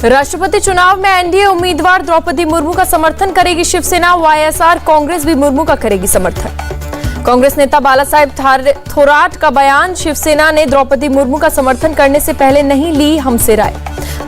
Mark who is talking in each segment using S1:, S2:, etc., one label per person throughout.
S1: राष्ट्रपति चुनाव में एनडीए उम्मीदवार द्रौपदी मुर्मू का समर्थन करेगी शिवसेना। वाईएसआर कांग्रेस भी मुर्मू का करेगी समर्थन। कांग्रेस नेता बालासाहेब थोराट का बयान, शिवसेना ने द्रौपदी मुर्मू का समर्थन करने से पहले नहीं ली हमसे राय।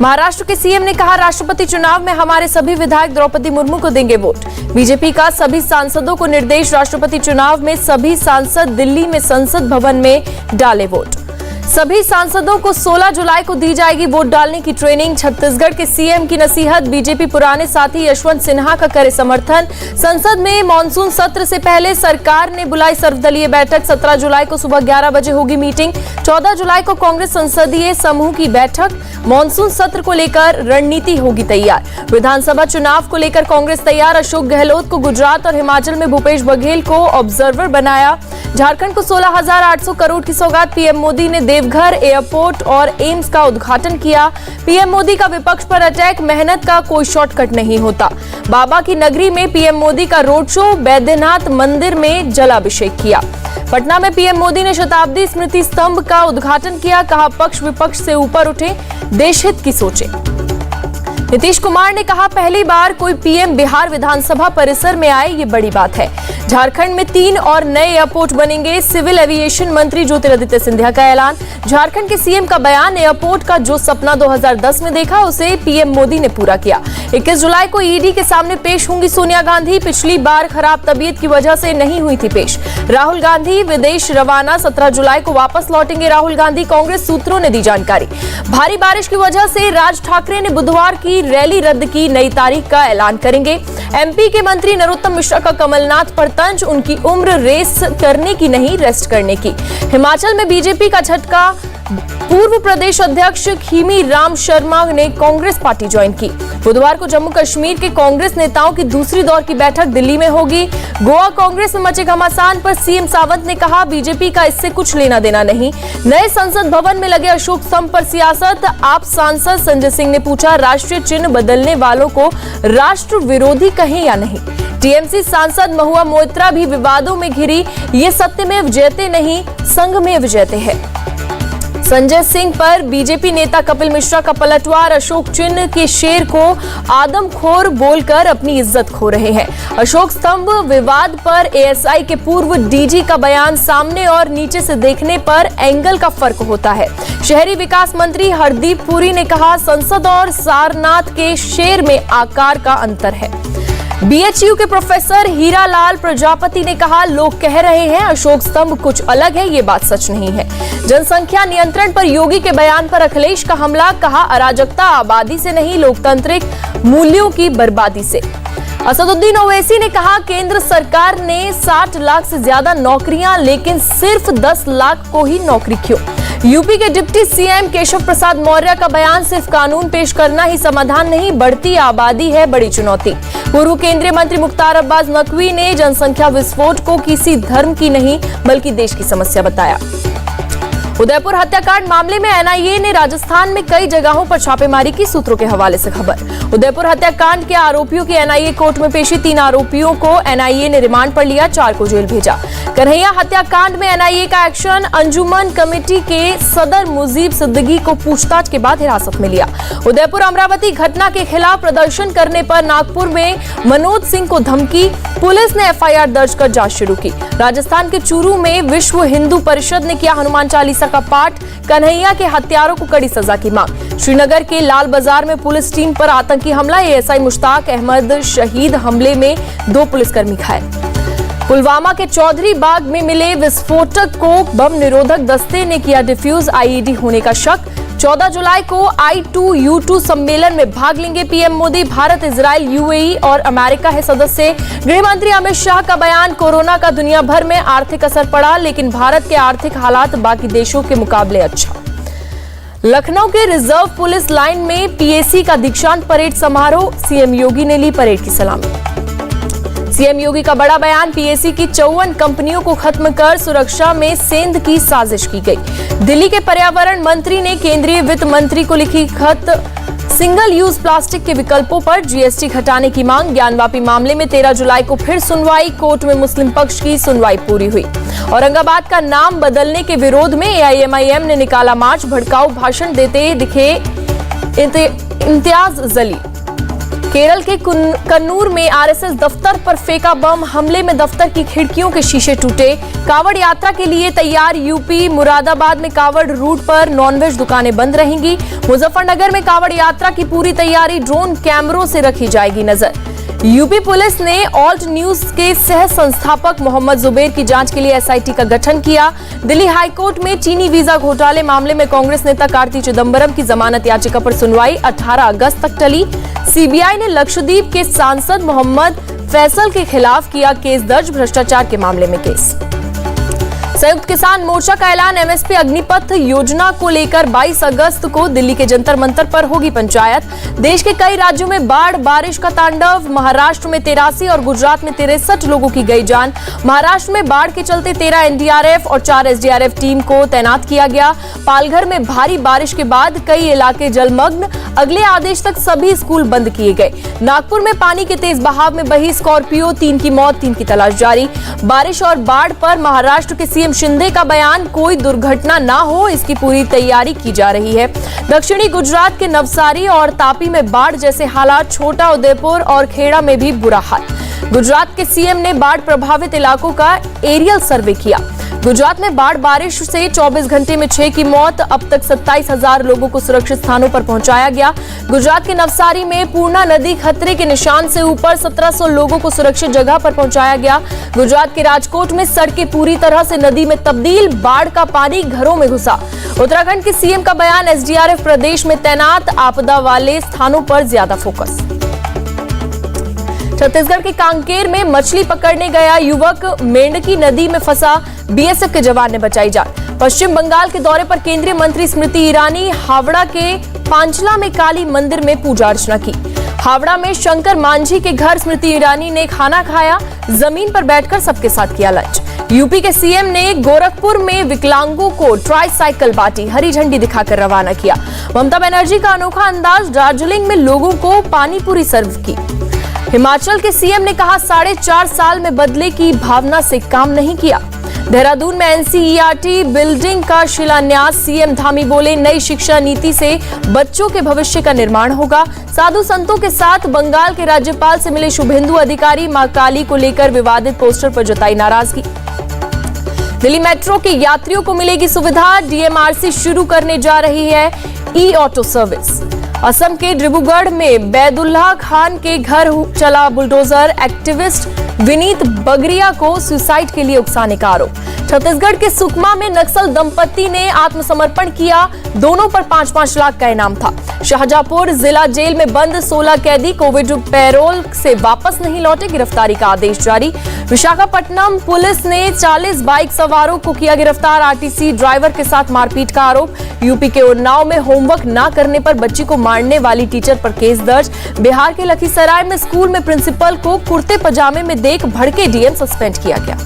S1: महाराष्ट्र के सीएम ने कहा, राष्ट्रपति चुनाव में हमारे सभी विधायक द्रौपदी मुर्मू को देंगे वोट। बीजेपी का सभी सांसदों को निर्देश, राष्ट्रपति चुनाव में सभी सांसद दिल्ली में संसद भवन में डाले वोट। सभी सांसदों को 16 जुलाई को दी जाएगी वोट डालने की ट्रेनिंग। छत्तीसगढ़ के सीएम की नसीहत, बीजेपी पुराने साथी यशवंत सिन्हा का करे समर्थन। संसद में मानसून सत्र से पहले सरकार ने बुलाई सर्वदलीय बैठक। 17 जुलाई को सुबह 11 बजे होगी मीटिंग। 14 जुलाई को कांग्रेस संसदीय समूह की बैठक। मानसून सत्र को लेकर रणनीति होगी तैयार। विधानसभा चुनाव को लेकर कांग्रेस तैयार। अशोक गहलोत को गुजरात और हिमाचल में भूपेश बघेल को ऑब्जर्वर बनाया। झारखंड को 16,800 करोड़ की सौगात। पीएम मोदी ने देवघर एयरपोर्ट और एम्स का उद्घाटन किया। पीएम मोदी का विपक्ष पर अटैक, मेहनत का कोई शॉर्टकट नहीं होता। बाबा की नगरी में पीएम मोदी का रोड शो, बैद्यनाथ मंदिर में जलाभिषेक किया। पटना में पीएम मोदी ने शताब्दी स्मृति स्तंभ का उद्घाटन किया। कहा, पक्ष विपक्ष से ऊपर उठे, देश हित की सोचे। नीतीश कुमार ने कहा, पहली बार कोई पीएम बिहार विधानसभा परिसर में आए, ये बड़ी बात है। झारखंड में 3 और नए एयरपोर्ट बनेंगे। सिविल एविएशन मंत्री ज्योतिरादित्य सिंधिया का ऐलान। झारखंड के सीएम का बयान, एयरपोर्ट का जो सपना 2010 में देखा उसे पीएम मोदी ने पूरा किया। 21 जुलाई को ईडी के सामने पेश होंगी सोनिया गांधी। पिछली बार खराब तबीयत की वजह से नहीं हुई थी पेश। राहुल गांधी विदेश रवाना, 17 जुलाई को वापस लौटेंगे राहुल गांधी, कांग्रेस सूत्रों ने दी जानकारी। भारी बारिश की वजह से राज ठाकरे ने बुधवार की रैली रद्द की, नई तारीख का ऐलान करेंगे। एमपी के मंत्री नरोत्तम मिश्रा का कमलनाथ पर तंज, उनकी उम्र रेस करने की नहीं, रेस्ट करने की। हिमाचल में बीजेपी का झटका, पूर्व प्रदेश अध्यक्ष खीमी राम शर्मा ने कांग्रेस पार्टी ज्वाइन की। बुधवार को जम्मू कश्मीर के कांग्रेस नेताओं की दूसरी दौर की बैठक दिल्ली में होगी। गोवा कांग्रेस में मचे घमासान पर सीएम सावंत ने कहा, बीजेपी का इससे कुछ लेना देना नहीं। नए संसद भवन में लगे अशोक स्तंभ पर सियासत। आप सांसद संजय सिंह ने पूछा, राष्ट्रीय चिन्ह बदलने वालों को राष्ट्र विरोधी कहें या नहीं। टीएमसी सांसद महुआ मोइत्रा भी विवादों में घिरी, ये सत्यमेव जयते नहीं, संघमेव जयते है। संजय सिंह पर बीजेपी नेता कपिल मिश्रा का पलटवार, अशोक चिन्ह के शेर को आदमखोर बोलकर अपनी इज्जत खो रहे हैं। अशोक स्तंभ विवाद पर एएसआई के पूर्व डीजी का बयान, सामने और नीचे से देखने पर एंगल का फर्क होता है। शहरी विकास मंत्री हरदीप पुरी ने कहा, संसद और सारनाथ के शेर में आकार का अंतर है। बीएचयू के प्रोफेसर हीरालाल प्रजापति ने कहा, लोग कह रहे हैं अशोक स्तंभ कुछ अलग है, ये बात सच नहीं है। जनसंख्या नियंत्रण पर योगी के बयान पर अखिलेश का हमला, कहा, अराजकता आबादी से नहीं, लोकतांत्रिक मूल्यों की बर्बादी से। असदुद्दीन ओवैसी ने कहा, केंद्र सरकार ने 60 लाख से ज्यादा नौकरियां, लेकिन सिर्फ 10 लाख को ही नौकरी क्यों। यूपी के डिप्टी सीएम केशव प्रसाद मौर्य का बयान, सिर्फ कानून पेश करना ही समाधान नहीं, बढ़ती आबादी है बड़ी चुनौती। पूर्व केंद्रीय मंत्री मुख्तार अब्बास नकवी ने जनसंख्या विस्फोट को किसी धर्म की नहीं बल्कि देश की समस्या बताया। उदयपुर हत्याकांड मामले में एनआईए ने राजस्थान में कई जगहों पर छापेमारी की, सूत्रों के हवाले से खबर। उदयपुर हत्याकांड के आरोपियों की एनआईए कोर्ट में पेशी, 3 आरोपियों को एनआईए ने रिमांड पर लिया, 4 को जेल भेजा। कन्हैया हत्याकांड में एनआईए का एक्शन, अंजुमन कमेटी के सदर मुजीब सिद्दीकी को पूछताछ के बाद हिरासत में लिया। उदयपुर अमरावती घटना के खिलाफ प्रदर्शन करने पर नागपुर में मनोज सिंह को धमकी, पुलिस ने एफआईआर दर्ज कर जांच शुरू की। राजस्थान के चूरू में विश्व हिंदू परिषद ने किया हनुमान चालीसा का पाठ, कन्हैया के हत्यारों को कड़ी सजा की मांग। श्रीनगर के लाल बाजार में पुलिस टीम पर आतंकी हमला, एएसआई मुश्ताक अहमद शहीद, हमले में 2 पुलिसकर्मी घायल। पुलवामा के चौधरी बाग में मिले विस्फोटक को बम निरोधक दस्ते ने किया डिफ्यूज, आईईडी होने का शक। 14 जुलाई को I2U2 सम्मेलन में भाग लेंगे PM Modi. Bharat, Israel, UAE और अमेरिका है सदस्य। गृह मंत्री अमित शाह का बयान, कोरोना का दुनिया भर में आर्थिक असर पड़ा, लेकिन भारत के आर्थिक हालात बाकी देशों के मुकाबले अच्छा। लखनऊ के रिजर्व पुलिस लाइन में पीएसी का दीक्षांत परेड समारोह, सीएम योगी ने ली परेड की सलामी। सीएम योगी का बड़ा बयान, पीएसी की 54 कंपनियों को खत्म कर सुरक्षा में सेंध की साजिश की गई। दिल्ली के पर्यावरण मंत्री ने केंद्रीय वित्त मंत्री को लिखी खत, सिंगल यूज प्लास्टिक के विकल्पों पर जीएसटी घटाने की मांग। ज्ञानवापी मामले में 13 जुलाई को फिर सुनवाई, कोर्ट में मुस्लिम पक्ष की सुनवाई पूरी हुई। औरंगाबाद का नाम बदलने के विरोध में एआईएमआईएम ने निकाला मार्च, भड़काऊ भाषण देते दिखे इम्तियाज जलील। केरल के कन्नूर में आरएसएस दफ्तर पर फेंका बम, हमले में दफ्तर की खिड़कियों के शीशे टूटे। कावड़ यात्रा के लिए तैयार यूपी, मुरादाबाद में कावड़ रूट पर नॉनवेज दुकानें बंद रहेंगी। मुजफ्फरनगर में कावड़ यात्रा की पूरी तैयारी, ड्रोन कैमरों से रखी जाएगी नजर। यूपी पुलिस ने ऑल्ट न्यूज के सह संस्थापक मोहम्मद जुबैर की जांच के लिए एसआईटी का गठन किया। दिल्ली हाईकोर्ट में चीनी वीजा घोटाले मामले में कांग्रेस नेता कार्ति चिदंबरम की जमानत याचिका पर सुनवाई 18 अगस्त तक टली। सीबीआई ने लक्षद्वीप के सांसद मोहम्मद फैसल के खिलाफ किया केस दर्ज, भ्रष्टाचार के मामले में केस। संयुक्त किसान मोर्चा का ऐलान, एमएसपी अग्निपथ योजना को लेकर 22 अगस्त को दिल्ली के जंतर मंतर पर होगी पंचायत। देश के कई राज्यों में बाढ़ बारिश का तांडव, महाराष्ट्र में 83 और गुजरात में 63 लोगों की गई जान। महाराष्ट्र में बाढ़ के चलते 13 एनडीआरएफ और 4 एसडीआरएफ टीम को तैनात किया गया। पालघर में भारी बारिश के बाद कई इलाके जलमग्न, अगले आदेश तक सभी स्कूल बंद किए गए। नागपुर में पानी के तेज बहाव में बही स्कॉर्पियो, 3 की मौत, 3 की तलाश जारी। बारिश और बाढ़ पर महाराष्ट्र के सीएम शिंदे का बयान, कोई दुर्घटना ना हो इसकी पूरी तैयारी की जा रही है। दक्षिणी गुजरात के नवसारी और तापी में बाढ़ जैसे हालात, छोटा उदेपुर और खेड़ा में भी बुरा हाल। गुजरात के सीएम ने बाढ़ प्रभावित इलाकों का एरियल सर्वे किया। गुजरात में बाढ़ बारिश से 24 घंटे में 6 की मौत, अब तक 27,000 लोगों को सुरक्षित स्थानों पर पहुंचाया गया। गुजरात के नवसारी में पूर्णा नदी खतरे के निशान से ऊपर, 1700 लोगों को सुरक्षित जगह पर पहुंचाया गया। गुजरात के राजकोट में सड़कें पूरी तरह से नदी में तब्दील, बाढ़ का पानी घरों में घुसा। उत्तराखंड के सीएम का बयान, एसडीआरएफ प्रदेश में तैनात, आपदा वाले स्थानों पर ज्यादा फोकस। छत्तीसगढ़ के कांकेर में मछली पकड़ने गया युवक मेंढकी नदी में फंसा, बीएसएफ के जवान ने बचाई जान। पश्चिम बंगाल के दौरे पर केंद्रीय मंत्री स्मृति ईरानी हावड़ा के पांचला में काली मंदिर में पूजा अर्चना की। हावड़ा में शंकर मांझी के घर स्मृति ईरानी ने खाना खाया, जमीन पर बैठकर सबके साथ किया लंच। यूपी के सीएम ने गोरखपुर में विकलांगों को ट्राईसाइकिल बांटी, हरी झंडी दिखाकर रवाना किया। ममता बनर्जी का अनोखा अंदाज, दार्जिलिंग में लोगों को पानी पूरी सर्व की। हिमाचल के सीएम ने कहा, 4.5 साल में बदले की भावना से काम नहीं किया। देहरादून में एनसीईआरटी बिल्डिंग का शिलान्यास, सीएम धामी बोले, नई शिक्षा नीति से बच्चों के भविष्य का निर्माण होगा। साधु संतों के साथ बंगाल के राज्यपाल से मिले शुभेंदु अधिकारी, मां काली को लेकर विवादित पोस्टर पर जताई नाराजगी। दिल्ली मेट्रो के यात्रियों को मिलेगी सुविधा, डीएमआरसी शुरू करने जा रही है ई ऑटो सर्विस। असम के डिब्रूगढ़ में बैदुल्लाह खान के घर चला बुलडोजर, एक्टिविस्ट विनीत बगरिया को सुसाइड के लिए उकसाने का आरोप। छत्तीसगढ़ के सुकमा में नक्सल दंपति ने आत्मसमर्पण किया, दोनों पर 5-5 लाख का इनाम था। शाहजहांपुर जिला जेल में बंद 16 कैदी कोविड पैरोल से वापस नहीं लौटे, गिरफ्तारी का आदेश जारी। विशाखापट्टनम पुलिस ने 40 बाइक सवारों को किया गिरफ्तार, आरटीसी ड्राइवर के साथ मारपीट का आरोप। यूपी के उन्नाव में होमवर्क न करने पर बच्ची को मारने वाली टीचर पर केस दर्ज। बिहार के लखीसराय में स्कूल में प्रिंसिपल को कुर्ते पजामे में देख भड़के डीएम सस्पेंड किया गया।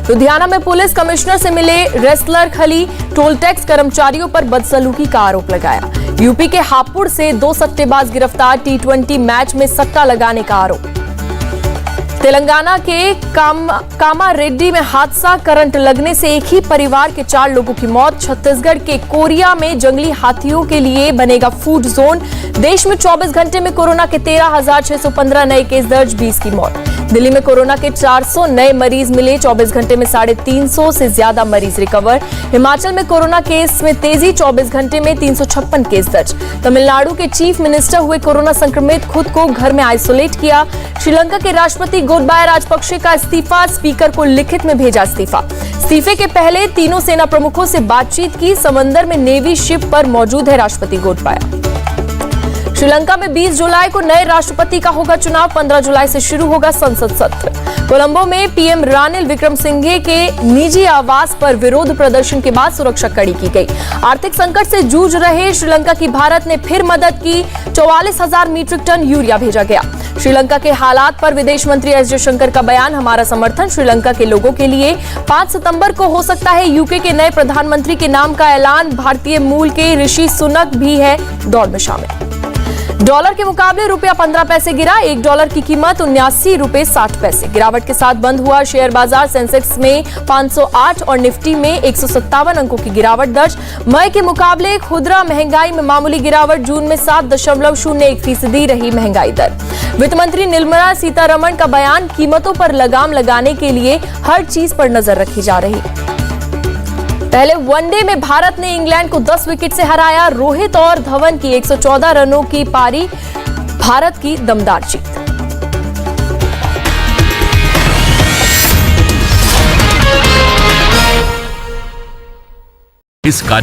S1: लुधियाना में पुलिस कमिश्नर से मिले रेसलर खली, टोल टैक्स कर्मचारियों पर बदसलूकी का आरोप लगाया। यूपी के हापुड़ से 2 सट्टेबाज गिरफ्तार, टी20 मैच में सट्टा लगाने का आरोप। तेलंगाना के कामारेड्डी में हादसा, करंट लगने से एक ही परिवार के 4 लोगों की मौत। छत्तीसगढ़ के कोरिया में जंगली हाथियों के लिए बनेगा फूड जोन। देश में 24 घंटे में कोरोना के 13,615 नए केस दर्ज, 20 की मौत। दिल्ली में कोरोना के 400 नए मरीज मिले, 24 घंटे में 350 से ज्यादा मरीज रिकवर। हिमाचल में कोरोना केस में तेजी, 24 घंटे में 356 केस दर्ज। तमिलनाडु के चीफ मिनिस्टर हुए कोरोना संक्रमित, खुद को घर में आइसोलेट किया। श्रीलंका के राष्ट्रपति गोटबाया राजपक्षे का इस्तीफा, स्पीकर को लिखित में भेजा इस्तीफा। इस्तीफे के पहले तीनों सेना प्रमुखों से बातचीत की, समंदर में नेवी शिप पर मौजूद है राष्ट्रपति गोटबाया। श्रीलंका में 20 जुलाई को नए राष्ट्रपति का होगा चुनाव, 15 जुलाई से शुरू होगा संसद सत्र। कोलंबो में पीएम रानिल विक्रमसिंघे के निजी आवास पर विरोध प्रदर्शन के बाद सुरक्षा कड़ी की गई। आर्थिक संकट से जूझ रहे श्रीलंका की भारत ने फिर मदद की, 44,000 मीट्रिक टन यूरिया भेजा गया। श्रीलंका के हालात पर विदेश मंत्री एस जयशंकर का बयान, हमारा समर्थन श्रीलंका के लोगों के लिए। 5 सितंबर को हो सकता है यूके के नए प्रधानमंत्री के नाम का ऐलान, भारतीय मूल के ऋषि सुनक भी है दौड़ में शामिल। डॉलर के मुकाबले रुपया 15 पैसे गिरा। $1 की कीमत 79 रुपए 60 पैसे। गिरावट के साथ बंद हुआ शेयर बाजार। सेंसेक्स में 508 और निफ्टी में 157 अंकों की गिरावट दर्ज। मई के मुकाबले खुदरा महंगाई में मामूली गिरावट। जून में 7.01% रही महंगाई दर। वित्त मंत्री निर्मला सीतारमण का बयान, कीमतों पर लगाम लगाने के लिए हर चीज पर नजर रखी जा रही। पहले वनडे में भारत ने इंग्लैंड को 10 विकेट से हराया। रोहित और धवन की 114 रनों की पारी, भारत की दमदार जीत।
S2: इस